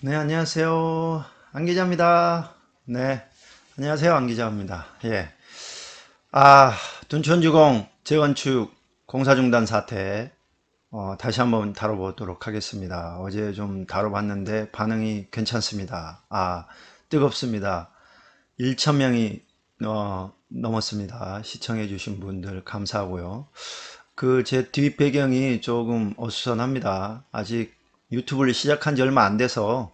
네, 안녕하세요. 안 기자입니다. 네, 안녕하세요. 안 기자입니다. 예. 둔촌주공 재건축 공사 중단 사태, 다시 한번 다뤄보도록 하겠습니다. 어제 좀 다뤄봤는데 반응이 괜찮습니다. 뜨겁습니다. 1,000명이, 넘었습니다. 시청해주신 분들 감사하고요. 제 뒷배경이 조금 어수선합니다. 아직 유튜브를 시작한 지 얼마 안 돼서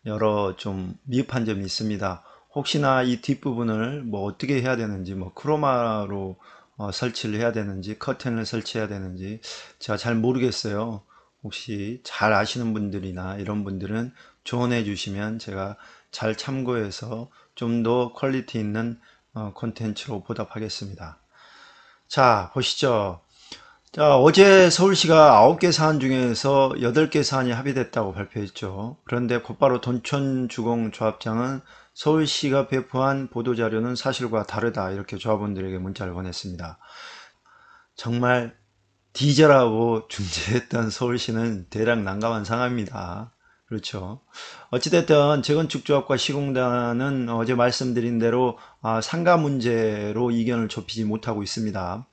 여러 좀 미흡한 점이 있습니다. 혹시나 이 뒷부분을 뭐 어떻게 해야 되는지, 뭐 크로마로 설치를 해야 되는지, 커튼을 설치해야 되는지 제가 잘 모르겠어요. 혹시 잘 아시는 분들이나 이런 분들은 조언해 주시면 제가 잘 참고해서 좀 더 퀄리티 있는 콘텐츠로 보답하겠습니다. 자, 보시죠. 자, 어제 서울시가 9개 사안 중에서 8개 사안이 합의됐다고 발표했죠. 그런데 곧바로 돈천주공조합장은 서울시가 배포한 보도자료는 사실과 다르다 이렇게 조합원들에게 문자를 보냈습니다. 정말 디젤하고 중재했던 서울시는 대략 난감한 상황입니다. 그렇죠. 어찌됐든 재건축조합과 시공단은 어제 말씀드린 대로 상가 문제로 이견을 좁히지 못하고 있습니다.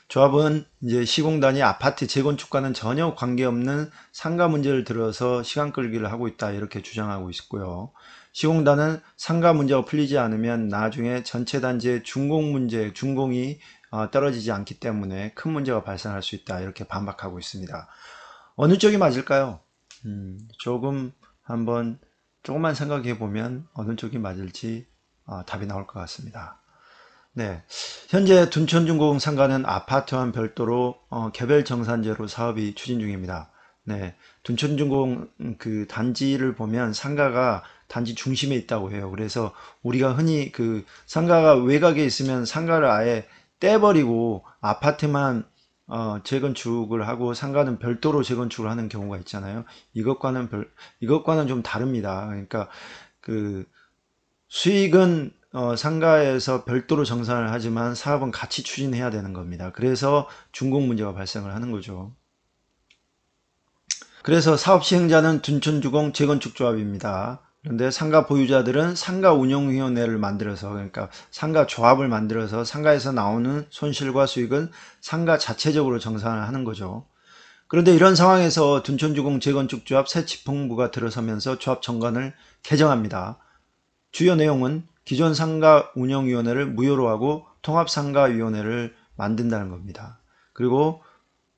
조합은 이제 시공단이 아파트 재건축과는 전혀 관계없는 상가 문제를 들어서 시간 끌기를 하고 있다 이렇게 주장하고 있고요. 시공단은 상가 문제가 풀리지 않으면 나중에 전체 단지의 준공 문제, 준공이 떨어지지 않기 때문에 큰 문제가 발생할 수 있다 이렇게 반박하고 있습니다. 어느 쪽이 맞을까요? 조금 한번 조금만 생각해 보면 어느 쪽이 맞을지 답이 나올 것 같습니다. 네, 현재 둔천중공 상가는 아파트와 별도로 개별 정산제로 사업이 추진 중입니다. 네, 둔천중공 그 단지를 보면 상가가 단지 중심에 있다고 해요. 그래서 우리가 흔히 그 상가가 외곽에 있으면 상가를 아예 떼버리고 아파트만 재건축을 하고 상가는 별도로 재건축을 하는 경우가 있잖아요. 이것과는 좀 다릅니다. 그러니까 그 수익은 상가에서 별도로 정산을 하지만 사업은 같이 추진해야 되는 겁니다. 그래서 준공 문제가 발생을 하는 거죠. 그래서 사업 시행자는 둔촌주공 재건축조합입니다. 그런데 상가 보유자들은 상가운용위원회를 만들어서, 그러니까 상가 조합을 만들어서 상가에서 나오는 손실과 수익은 상가 자체적으로 정산을 하는 거죠. 그런데 이런 상황에서 둔촌주공 재건축조합 새 지평부가 들어서면서 조합 정관을 개정합니다. 주요 내용은 기존 상가운영위원회를 무효로 하고 통합상가위원회를 만든다는 겁니다. 그리고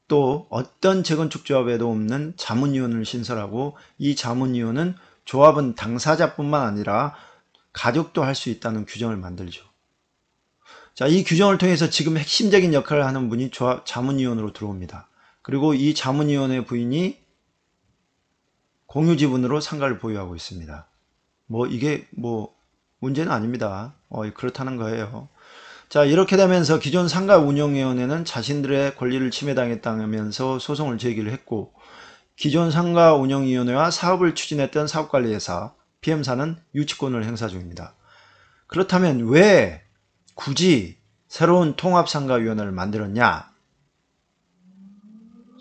또 어떤 재건축조합에도 없는 자문위원을 신설하고 이 자문위원은 조합은 당사자뿐만 아니라 가족도 할 수 있다는 규정을 만들죠. 자, 이 규정을 통해서 지금 핵심적인 역할을 하는 분이 자문위원으로 들어옵니다. 그리고 이 자문위원의 부인이 공유지분으로 상가를 보유하고 있습니다. 이게 문제는 아닙니다. 그렇다는 거예요. 자, 이렇게 되면서 기존 상가운영위원회는 자신들의 권리를 침해당했다면서 소송을 제기를 했고, 기존 상가운영위원회와 사업을 추진했던 사업관리회사 PM사는 유치권을 행사 중입니다. 그렇다면 왜 굳이 새로운 통합상가위원회를 만들었냐?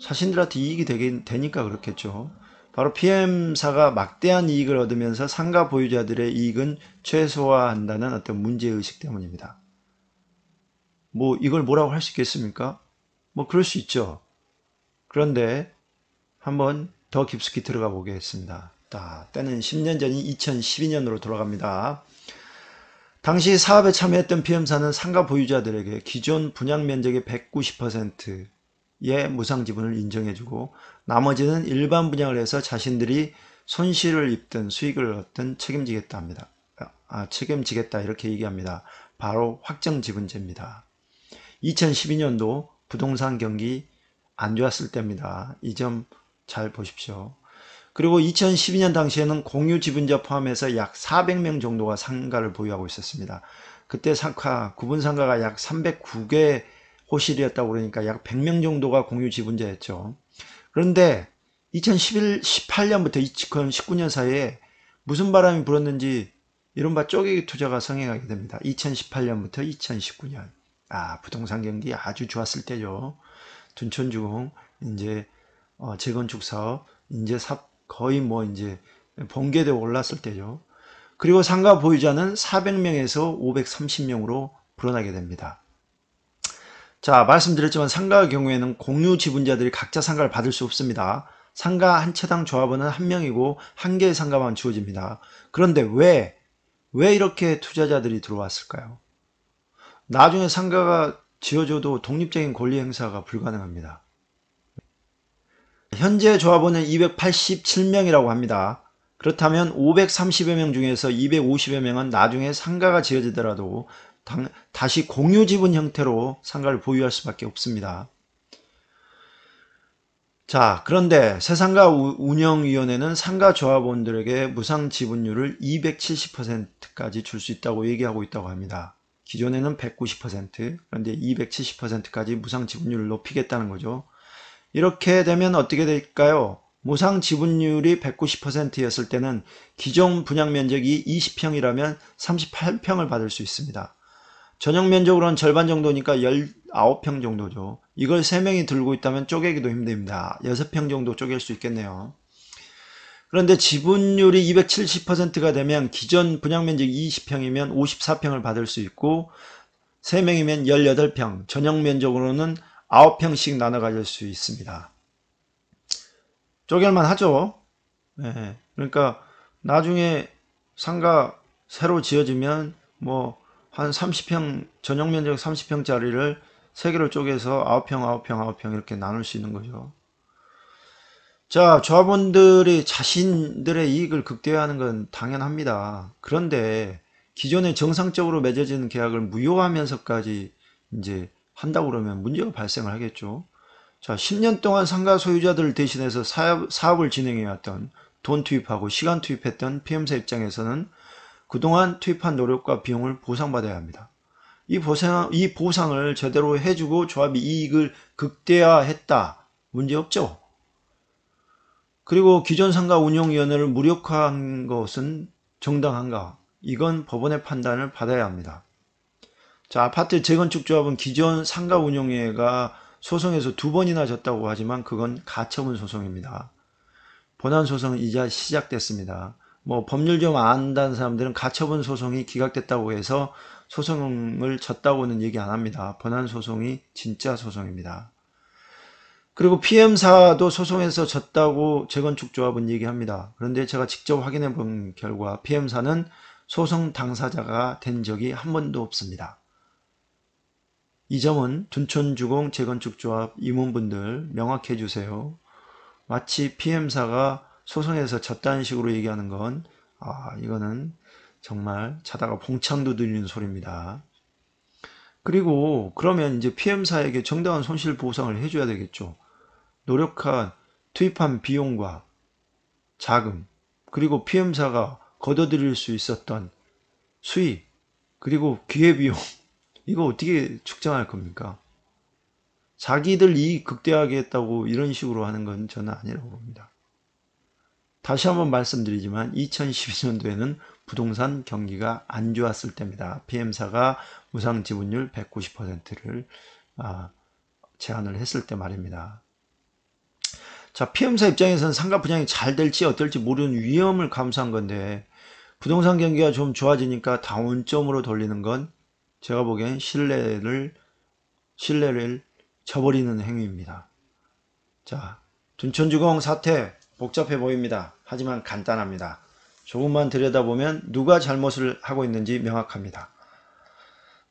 자신들한테 이익이 되니까 그렇겠죠. 바로 PM사가 막대한 이익을 얻으면서 상가 보유자들의 이익은 최소화한다는 어떤 문제의식 때문입니다. 이걸 뭐라고 할 수 있겠습니까? 그럴 수 있죠. 그런데 한번 더 깊숙이 들어가 보겠습니다. 때는 10년 전인 2012년으로 돌아갑니다. 당시 사업에 참여했던 PM사는 상가 보유자들에게 기존 분양 면적의 190%의 무상 지분을 인정해주고 나머지는 일반 분양을 해서 자신들이 손실을 입든 수익을 얻든 책임지겠다 합니다. 책임지겠다 이렇게 얘기합니다. 바로 확정 지분제입니다. 2012년도 부동산 경기 안 좋았을 때입니다. 이 점 잘 보십시오. 그리고 2012년 당시에는 공유 지분자 포함해서 약 400명 정도가 상가를 보유하고 있었습니다. 그때 구분 상가가 약 309개 호실이었다고 그러니까 약 100명 정도가 공유 지분자였죠. 그런데 2018년부터 2019년 사이에 무슨 바람이 불었는지 이른바 쪼개기 투자가 성행하게 됩니다. 2018년부터 2019년. 부동산 경기 아주 좋았을 때죠. 둔촌주공 이제 재건축 사업 이제 거의 이제 번개되고 올랐을 때죠. 그리고 상가 보유자는 400명에서 530명으로 불어나게 됩니다. 자, 말씀드렸지만 상가의 경우에는 공유 지분자들이 각자 상가를 받을 수 없습니다. 상가 한 채당 조합원은 한 명이고 한 개의 상가만 주어집니다. 그런데 왜 이렇게 투자자들이 들어왔을까요? 나중에 상가가 지어져도 독립적인 권리 행사가 불가능합니다. 현재 조합원은 287명이라고 합니다. 그렇다면 530여 명 중에서 250여 명은 나중에 상가가 지어지더라도 다시 공유 지분 형태로 상가를 보유할 수밖에 없습니다. 자, 그런데 새상가 운영위원회는 상가 조합원들에게 무상 지분율을 270%까지 줄 수 있다고 얘기하고 있다고 합니다. 기존에는 190%, 그런데 270%까지 무상 지분율을 높이겠다는 거죠. 이렇게 되면 어떻게 될까요? 무상 지분율이 190%였을 때는 기존 분양 면적이 20평이라면 38평을 받을 수 있습니다. 전용 면적으로는 절반 정도니까 19평 정도죠. 이걸 3명이 들고 있다면 쪼개기도 힘듭니다. 6평 정도 쪼갤 수 있겠네요. 그런데 지분율이 270%가 되면 기존 분양면적이 20평이면 54평을 받을 수 있고 3명이면 18평, 전용 면적으로는 9평씩 나눠 가질 수 있습니다. 쪼갤만 하죠. 네. 그러니까 나중에 상가 새로 지어지면 뭐 한 30평, 전용 면적 30평짜리를 3개로 쪼개서 9평, 9평, 9평 이렇게 나눌 수 있는 거죠. 자, 조합원들이 자신들의 이익을 극대화하는 건 당연합니다. 그런데 기존에 정상적으로 맺어지는 계약을 무효하면서까지 이제 한다고 그러면 문제가 발생을 하겠죠. 자, 10년 동안 상가 소유자들을 대신해서 사업을 진행해왔던, 돈 투입하고 시간 투입했던 PM사 입장에서는 그동안 투입한 노력과 비용을 보상받아야 합니다. 이 보상을 제대로 해주고 조합이 이익을 극대화했다. 문제없죠. 그리고 기존 상가 운영위원회를 무력화한 것은 정당한가? 이건 법원의 판단을 받아야 합니다. 자, 아파트 재건축 조합은 기존 상가 운영위가 소송에서 2번이나 졌다고 하지만 그건 가처분 소송입니다. 본안 소송은 이제 시작됐습니다. 뭐 법률 좀 안다는 사람들은 가처분 소송이 기각됐다고 해서 소송을 졌다고는 얘기 안 합니다. 본안 소송이 진짜 소송입니다. 그리고 PM사도 소송에서 졌다고 재건축 조합은 얘기합니다. 그런데 제가 직접 확인해 본 결과 PM사는 소송 당사자가 된 적이 한 번도 없습니다. 이 점은 둔촌주공 재건축조합 임원분들 명확해 주세요. 마치 PM사가 소송에서 졌다는 식으로 얘기하는 건 이거는 정말 자다가 봉창도 들리는 소리입니다. 그리고 그러면 이제 PM사에게 정당한 손실 보상을 해줘야 되겠죠. 노력한 투입한 비용과 자금, 그리고 PM사가 걷어들일 수 있었던 수익, 그리고 기회비용, 이거 어떻게 측정할 겁니까? 자기들 이익 극대화하게 했다고 이런 식으로 하는 건 저는 아니라고 봅니다. 다시 한번 말씀드리지만 2012년도에는 부동산 경기가 안 좋았을 때입니다. PM사가 무상 지분율 190%를 제안을 했을 때 말입니다. 자, PM사 입장에서는 상가 분양이 잘 될지 어떨지 모르는 위험을 감수한 건데 부동산 경기가 좀 좋아지니까 다운점으로 돌리는 건 제가 보기엔 신뢰를 저버리는 행위입니다. 자, 둔촌주공 사태 복잡해 보입니다. 하지만 간단합니다. 조금만 들여다보면 누가 잘못을 하고 있는지 명확합니다.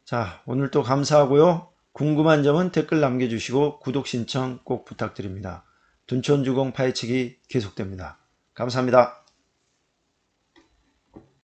자, 오늘도 감사하고요. 궁금한 점은 댓글 남겨주시고 구독 신청 꼭 부탁드립니다. 둔촌주공 파헤치기 계속됩니다. 감사합니다.